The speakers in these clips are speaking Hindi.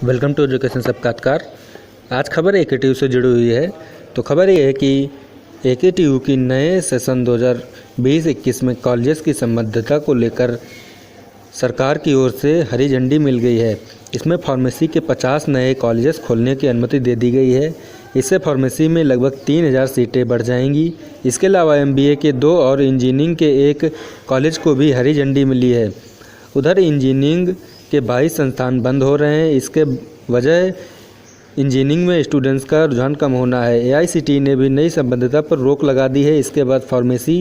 वेलकम टू एजुकेशन साक्षात्कार। आज खबर AKTU से जुड़ी हुई है। तो खबर ये है कि AKTU की नए सेशन 2020-21 में कॉलेजेस की संबद्धता को लेकर सरकार की ओर से हरी झंडी मिल गई है। इसमें फार्मेसी के 50 नए कॉलेजेस खोलने की अनुमति दे दी गई है। इससे फार्मेसी में लगभग 3000 सीटें बढ़ जाएंगी। इसके अलावा MBA के 2 और इंजीनियरिंग के 1 कॉलेज को भी हरी झंडी मिली है। उधर इंजीनियरिंग के 22 संस्थान बंद हो रहे हैं। इसके वजह इंजीनियरिंग में स्टूडेंट्स का रुझान कम होना है। AICTE ने भी नई संबद्धता पर रोक लगा दी है। इसके बाद फार्मेसी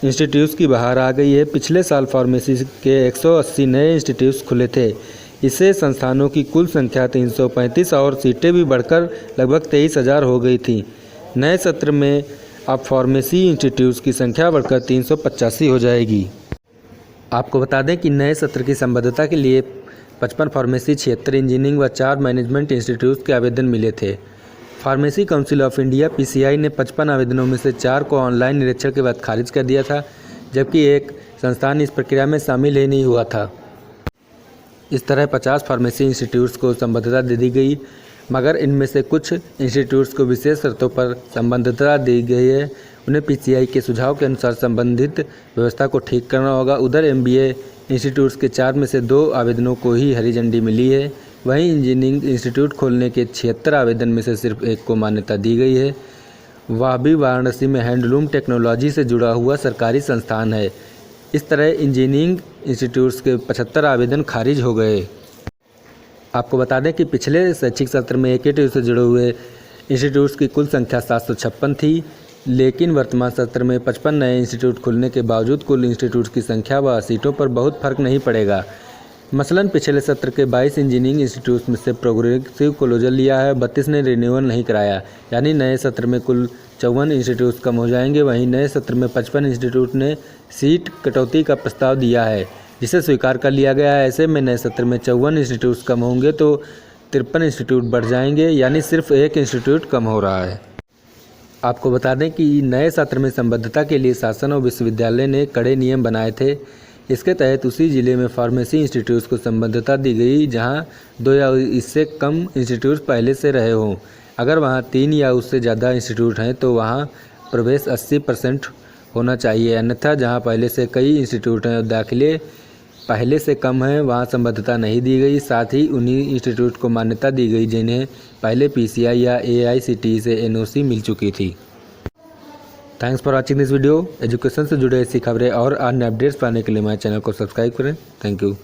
इंस्टीट्यूट्स की बहार आ गई है। पिछले साल फार्मेसी के 180 नए इंस्टीट्यूट्स खुले थे। इससे संस्थानों की कुल संख्या 335 और सीटें भी बढ़कर लगभग 23,000 हो गई थी। नए सत्र में अब फार्मेसी इंस्टीट्यूट्स की संख्या बढ़कर 385 हो जाएगी। आपको बता दें कि नए सत्र की संबद्धता के लिए 55 फार्मेसी, 76 इंजीनियरिंग व 4 मैनेजमेंट इंस्टीट्यूट्स के आवेदन मिले थे। Pharmacy council of India PCI ने 55 आवेदनों में से 4 को ऑनलाइन निरीक्षण के बाद खारिज कर दिया था, जबकि एक संस्थान इस प्रक्रिया में शामिल ही नहीं हुआ था। इस तरह 50 फार्मेसी इंस्टीट्यूट्स को संबद्धता दे दी गई, मगर इनमें से कुछ इंस्टीट्यूट्स को विशेष शर्तों पर संबद्धता दी गई है। उन्हें PCI के सुझाव के अनुसार संबंधित व्यवस्था को ठीक करना होगा। उधर MBA इंस्टीट्यूट्स के 4 में से 2 आवेदनों को ही हरी झंडी मिली है। वहीं इंजीनियरिंग इंस्टीट्यूट खोलने के 76 आवेदन में से सिर्फ 1 को मान्यता दी गई है। वह भी वाराणसी में हैंडलूम टेक्नोलॉजी से जुड़ा हुआ सरकारी संस्थान है। इस तरह इंजीनियरिंग इंस्टीट्यूट्स के 75 आवेदन खारिज हो गए। आपको बता दें कि पिछले शैक्षिक सत्र में AKTU से जुड़े हुए इंस्टीट्यूट्स की कुल संख्या 756 थी, लेकिन वर्तमान सत्र में 55 नए इंस्टीट्यूट खुलने के बावजूद कुल इंस्टीट्यूट्स की संख्या व सीटों पर बहुत फर्क नहीं पड़ेगा। मसलन पिछले सत्र के 22 इंजीनियरिंग इंस्टीट्यूट्स में से प्रोग्रेसिव क्लोजर लिया है, 32 ने रिन्यूअल नहीं कराया, यानी नए सत्र में कुल 54 इंस्टीट्यूट्स कम हो जाएंगे। वहीं नए सत्र में 55 इंस्टीट्यूट ने सीट कटौती का प्रस्ताव दिया है, जिसे स्वीकार कर लिया गया है। ऐसे में नए सत्र में 54 इंस्टीट्यूट्स कम होंगे तो 53 इंस्टीट्यूट बढ़ जाएंगे, यानी सिर्फ 1 इंस्टीट्यूट कम हो रहा है। आपको बता दें कि नए सत्र में संबद्धता के लिए शासन और विश्वविद्यालय ने कड़े नियम बनाए थे। इसके तहत उसी जिले में फार्मेसी इंस्टीट्यूट्स को संबद्धता दी गई जहां 2 या इससे कम इंस्टीट्यूट पहले से रहे हों। अगर वहां 3 या उससे ज़्यादा इंस्टीट्यूट हैं तो वहां प्रवेश 80% होना चाहिए। अन्यथा जहां पहले से कई इंस्टीट्यूट हैं और दाखिले पहले से कम हैं, वहां संबद्धता नहीं दी गई। साथ ही उन्हीं इंस्टीट्यूट को मान्यता दी गई जिन्हें पहले PCI या AICTE से NOC मिल चुकी थी। Thanks for watching this video. Education से जुड़े ऐसी खबरें और अन्य अपडेट्स पाने के लिए हमारे चैनल को सब्सक्राइब करें। Thank you.